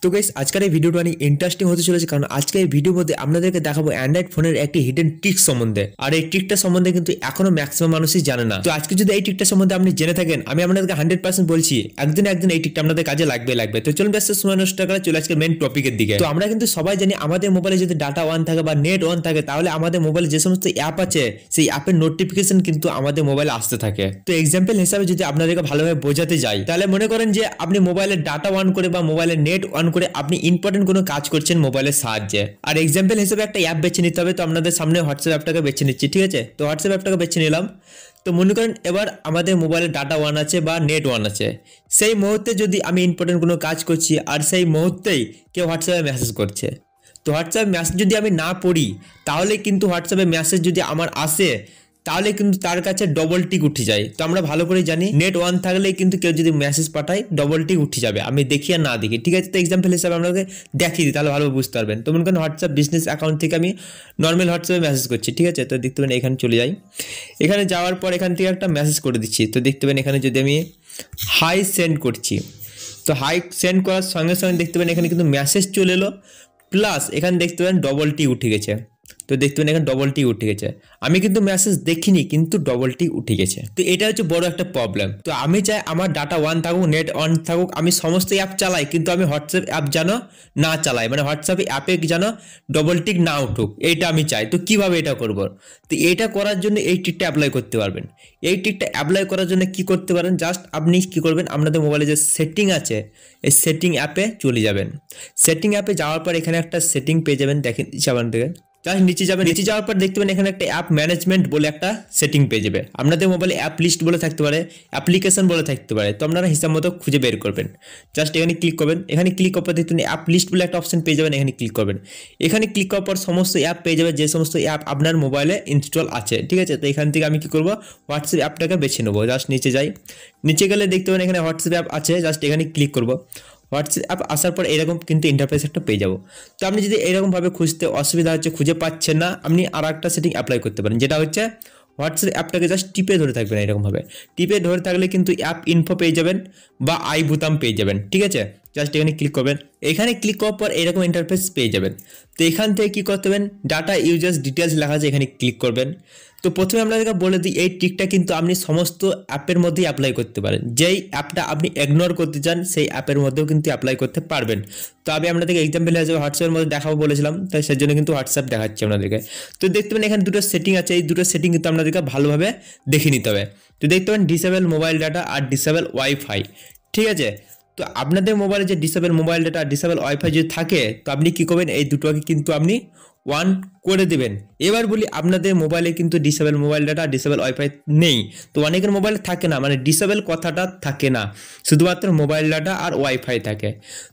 তো গাইস আজকের এই ভিডিওটা অনেক ইন্টারেস্টিং হতে চলেছে, কারণ আজকে এই ভিডিওর মধ্যে আপনাদেরকে দেখাবো অ্যান্ড্রয়েড ফোনের একটি হিডেন ট্রিক সম্বন্ধে। আর এই ট্রিকটা সম্বন্ধে কিন্তু এখনো ম্যাক্সিমাম মানুষই জানে না। তো আজকে যদি এই ট্রিকটা সম্বন্ধে আপনি জেনে থাকেন, আমি আপনাদেরকে 100% বলছি একদিন এই ট্রিকটা আপনাদের কাজে লাগবে। তো চলুন ব্যস্ত সময় নষ্ট করে চলে আজকে মেন টপিকের দিকে। তো আমরা কিন্তু সবাই জানি আমাদের মোবাইলে যদি ডাটা অন থাকে বা নেট অন থাকে, তাহলে আমাদের মোবাইলে যে সমস্ত অ্যাপ আছে সেই অ্যাপের নোটিফিকেশন কিন্তু আমাদের মোবাইলে আসতে থাকে। তো এক্সাম্পল হিসাবে যদি আপনাদেরকে ভালোভাবে বোঝাতে যাই, তাহলে মনে করেন যে আপনি মোবাইলে ডাটা অন করে বা মোবাইলে নেট অন করে আপনি ইম্পর্টেন্ট কোনো কাজ করছেন মোবাইলের সাহায্যে। আর এক্সাম্পল হিসেবে একটা অ্যাপ বেছে নিতে হবে। তো আপনাদের সামনে হোয়াটসঅ্যাপ অ্যাপটাকে বেছে নিচ্ছি, ঠিক আছে? তো হোয়াটসঅ্যাপ অ্যাপটাকে বেছে নিলাম। তো মনে করেন এবার আমাদের মোবাইলে ডাটা অন আছে বা নেট অন আছে, সেই মুহূর্তে যদি আমি ইম্পর্টেন্ট কোনো কাজ করছি আর সেই মুহূর্তেই কেউ হোয়াটসঅ্যাপে মেসেজ করছে, তো হোয়াটসঅ্যাপ মেসেজ যদি আমি না পড়ি, তাহলে কিন্তু হোয়াটসঅ্যাপে মেসেজ যদি আমার আসে, তাহলে কিন্তু তার কাছে ডবল টিক উঠে যায়। তো আমরা ভালো করে জানি নেট অন থাকলে কিন্তু কেউ যদি মেসেজ পাঠায় ডবল টিক উঠে যাবে, আমি দেখি আর না দেখি, ঠিক আছে? তো এক্সাম্পল হিসাবে আপনাকে দেখিয়ে দিই, তাহলে ভালোভাবে বুঝতে পারবেন। তো মনে করেন হোয়াটসঅ্যাপ বিজনেস অ্যাকাউন্ট থেকে আমি নর্মাল হোয়াটসঅ্যাপে মেসেজ করছি, ঠিক আছে? তো দেখতে পাবেন এখানে চলে যাই, এখানে যাওয়ার পর এখান থেকে একটা মেসেজ করে দিচ্ছি। তো দেখতে পাবেন এখানে যদি আমি হাই সেন্ড করছি, তো হাই সেন্ড করার সঙ্গে সঙ্গে দেখতে পাবেন এখানে কিন্তু মেসেজ চলে এলো, প্লাস এখানে দেখতে পাবেন ডবল টি উঠে গেছে। তো দেখতে পাবেন এখানে ডবল টি উঠে গেছে, আমি কিন্তু মেসেজ দেখিনি কিন্তু ডবল টি উঠে গেছে। তো এটা হচ্ছে বড় একটা প্রবলেম। তো আমি চাই আমার ডাটা অন থাকুক, নেট অন থাকুক, আমি সমস্ত অ্যাপ চালাই, কিন্তু আমি হোয়াটসঅ্যাপ অ্যাপ যেন না চালাই, মানে হোয়াটসঅ্যাপ অ্যাপে যেন ডবল টিক না উঠুক, এইটা আমি চাই। তো কিভাবে এটা করব? তো এইটা করার জন্য এই ট্রিকটা অ্যাপ্লাই করতে পারবেন। এই ট্রিকটা অ্যাপ্লাই করার জন্য কি করতে পারেন, জাস্ট আপনি কি করবেন, আপনাদের মোবাইলে যে সেটিং আছে এই সেটিং অ্যাপে চলে যাবেন। সেটিং অ্যাপে যাওয়ার পর এখানে একটা সেটিং পেয়ে যাবেন, দেখেন আপনাদের জাস্ট নিচে যাবেন, নিচে যাওয়ার পর দেখতে পাবেন এখানে একটা অ্যাপ ম্যানেজমেন্ট বলে একটা সেটিং পেয়ে যাবে। আপনাদের মোবাইলে অ্যাপ লিস্ট বলে থাকতে পারে, অ্যাপ্লিকেশন বলে থাকতে পারে, তো আপনারা হিসাব মতো খুঁজে বের করবেন। জাস্ট এখানে ক্লিক করবেন, এখানে ক্লিক করার পর দেখতে পাবেন অ্যাপ লিস্ট বলে একটা অপশন পেয়ে যাবেন, এখানে ক্লিক করবেন। এখানে ক্লিক করার পর সমস্ত অ্যাপ পেয়ে যাবে, যে সমস্ত অ্যাপ আপনার মোবাইলে ইনস্টল আছে, ঠিক আছে? তো এখান থেকে আমি কি করবো, হোয়াটসঅ্যাপ অ্যাপটাকে বেছে নেবো। জাস্ট নিচে যাই, নিচে গেলে দেখতে পাবেন এখানে হোয়াটসঅ্যাপ অ্যাপ আছে, জাস্ট এখানে ক্লিক করবো। হোয়াটসঅ্যাপ অ্যাপ আসার পর এরকম কিন্তু ইন্টারফেস একটা পেয়ে যাবো। তো আপনি যদি এরকমভাবে খুঁজতে অসুবিধা হচ্ছে, খুঁজে পাচ্ছেন না, আপনি আর একটা সেটিং অ্যাপ্লাই করতে পারেন, যেটা হচ্ছে হোয়াটসঅ্যাপ অ্যাপটাকে জাস্ট টিপে ধরে থাকবেন। এরকমভাবে টিপে ধরে থাকলে কিন্তু অ্যাপ ইনফো পেয়ে যাবেন বা আই বোতাম পেয়ে যাবেন, ঠিক আছে? জাস্ট এখানে ক্লিক করবেন, এখানে ক্লিক করার পর এরকম ইন্টারফেস পেয়ে যাবেন। তো এখান থেকে কী করতে হবে, ডাটা ইউজার্স ডিটেলস লেখা আছে, এখানে ক্লিক করবেন। তো প্রথমে আপনাদেরকে বলে দিই, এই ট্রিকটা কিন্তু আপনি সমস্ত অ্যাপের মধ্যেই অ্যাপ্লাই করতে পারেন। যেই অ্যাপটা আপনি ইগনোর করতে চান সেই অ্যাপের মধ্যেও কিন্তু অ্যাপ্লাই করতে পারবেন। তো আমি আপনাদেরকে এক্সাম্পল হিসেবে হোয়াটসঅ্যাপের মধ্যে দেখাবো বলেছিলাম, তাই সেই জন্য কিন্তু হোয়াটসঅ্যাপ দেখাচ্ছি আপনাদেরকে। তো দেখতে পাবেন এখানে দুটো সেটিং আছে, এই দুটো সেটিং কিন্তু আপনাদেরকে ভালোভাবে দেখে নিতে হবে। তো দেখতে পাবেন ডিসেবল মোবাইল ডাটা আর ডিসেবল ওয়াইফাই, ঠিক আছে? তো আপনাদের মোবাইলে যে ডিসেবল মোবাইল ডাটা আর ডিসেবল ওয়াইফাই যদি থাকে, তো আপনি কী করবেন, এই দুটোকে কিন্তু আপনি অন করে দেবেন। এবার বলি, আপনাদের মোবাইলে কিন্তু disable mobile data disable wifi নেই, তো অনেকের মোবাইলে থাকে না, মানে ডিসেবল কথাটা থাকে না, শুধুমাত্র মোবাইল ডাটা আর ওয়াইফাই থাকে।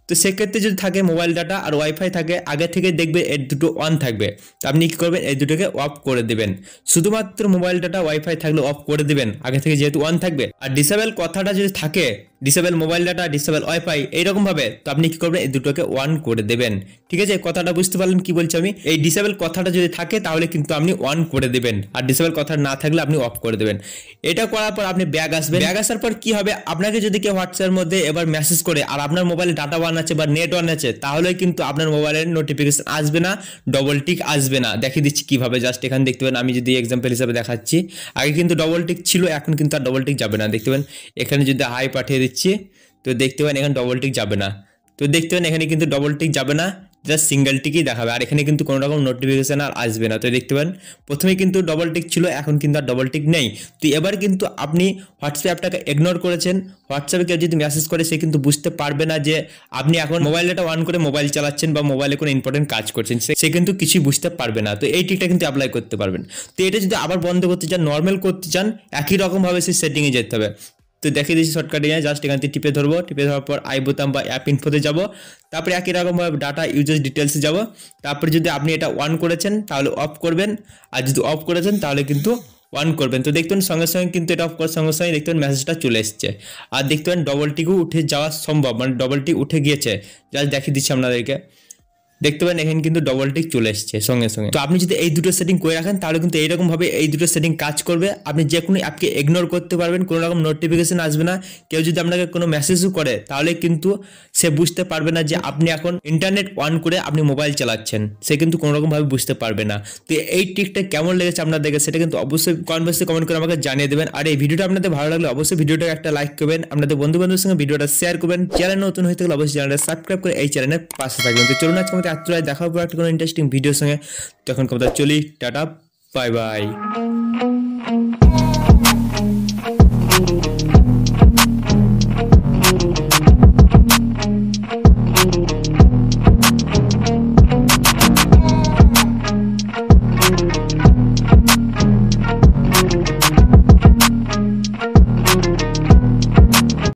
তো সেক্ষেত্রে যদি থাকে মোবাইল ডাটা আর ওয়াইফাই থাকে, আগে থেকে দেখবে এর দুটো অন থাকবে, তো আপনি কী করবেন, এই দুটোকে অফ করে দেবেন। শুধুমাত্র মোবাইল ডাটা ওয়াইফাই থাকলে অফ করে দেবেন, আগে থেকে যেহেতু অন থাকবে। আর ডিসেবল কথাটা যদি থাকে, disable mobile data disable wifi এইরকমভাবে, তো আপনি কী করবেন, এই দুটোকে অন করে দেবেন, ঠিক আছে? কথাটা বুঝতে পারলেন কি বলছি আমি? এই ডিসেবল কথাটা যদি থাকে তাহলে কিন্তু আপনি অন করে দেবেন, আর ডিসেবল কথা না থাকলে আপনি অফ করে দেবেন। এটা করার পর আপনি ব্যাগ আসবেন, ব্যাগ আসার পর কি হবে, আপনাকে যদি কেউ হোয়াটসঅ্যাপের মধ্যে এবার মেসেজ করে আর আপনার মোবাইলে ডাটা অন আছে বা নেট অন আছে, তাহলে কিন্তু আপনার মোবাইলের নোটিফিকেশন আসবে না, ডবল টিক আসবে না। দেখিয়ে দিচ্ছি কিভাবে, জাস্ট এখানে দেখতে পাবেন, আমি যদি এক্সাম্পল হিসাবে দেখাচ্ছি, আগে কিন্তু ডবল টিক ছিল, এখন কিন্তু আর ডবল টিক যাবে না। দেখতে পাবেন এখানে যদি হাই পাঠিয়ে দিচ্ছি, তো দেখতে পাবেন এখানে ডবল টিক যাবে না। তো দেখতে পাবেন এখানে কিন্তু ডবল টিক যাবে না, জাস্ট সিঙ্গেল টিকই দেখাবে, আর এখানে কিন্তু কোনো রকম নোটিফিকেশন আর আসবে না। তো দেখতে পাবেন প্রথমে কিন্তু ডবল টিক ছিল, এখন কিন্তু আর ডবল টিক নেই। তো এবার কিন্তু আপনি হোয়াটসঅ্যাপ অ্যাপটাকে ইগনোর করেছেন, হোয়াটসঅ্যাপে কেউ যদি মেসেজ করে সে কিন্তু বুঝতে পারবে না যে আপনি এখন মোবাইলটা অন করে মোবাইল চালাচ্ছেন বা মোবাইলে কোনো ইম্পর্টেন্ট কাজ করছেন, সে কিন্তু কিছুই বুঝতে পারবে না। তো এই ট্রিকটা কিন্তু অ্যাপ্লাই করতে পারবেন। তো এটা যদি আবার বন্ধ করতে চান, নর্মাল করতে চান, একই রকমভাবে সেই সেটিংয়ে যেতে হবে। তো দেখিয়ে দিচ্ছি শর্টকাটে, জাস্ট এখান থেকে টিপে ধরবো, টিপে ধরার পর আই বোতাম বা অ্যাপ ইনফোতে যাব, তারপরে একই রকমভাবে ডাটা ইউজার্স ডিটেলসে যাব। তারপরে যদি আপনি এটা অন করেছেন তাহলে অফ করবেন, আর যদি অফ করেছেন তাহলে কিন্তু অন করবেন। তো দেখবেন সঙ্গে সঙ্গে কিন্তু এটা অফ করার সঙ্গে সঙ্গে দেখবেন মেসেজটা চলে এসছে, আর দেখবেন ডবল টিকও উঠে যাওয়া সম্ভব, মানে ডবল টিক উঠে গিয়েছে। জাস্ট দেখিয়ে দিচ্ছি আপনাদেরকে, দেখতে পারেন এখানে কিন্তু ডবল টিক চলে এসেছে সঙ্গে সঙ্গে। তো আপনি যদি এই দুটো সেটিং করে রাখেন তাহলে কিন্তু এইরকম ভাবে এই দুটো সেটিং কাজ করবে। আপনি যে কোনো অ্যাপকে ইগনোর করতে পারবেন, কোনো রকম নোটিফিকেশন আসবে না। কেউ যদি আপনাকে কোনো মেসেজও করে তাহলে কিন্তু সে বুঝতে পারবে না যে আপনি এখন ইন্টারনেট অন করে আপনি মোবাইল চালাচ্ছেন, সে কিন্তু কোনো রকম ভাবে বুঝতে পারবে না। তো এই ট্রিকটা কেমন লেগেছে আপনাদেরকে সেটা কিন্তু অবশ্যই কমেন্ট করে আমাকে জানিয়ে দেবেন। আর এই ভিডিওটা আপনাদের ভালো লাগলে অবশ্যই ভিডিওটা একটা লাইক করবেন, আপনাদের বন্ধু বান্ধবের সঙ্গে ভিডিওটা শেয়ার করবেন। চ্যানেল নতুন হয়ে থাকলে অবশ্যই চ্যানেলটা সাবস্ক্রাইব করে এই চ্যানেলের পাশে থাকবেন। তো চলুন আজকে আমাদের দেখা হবে একটা কোনো ইন্টারেস্টিং ভিডিওর সঙ্গে। তখন কথা চলি, টাটা, বাই বাই।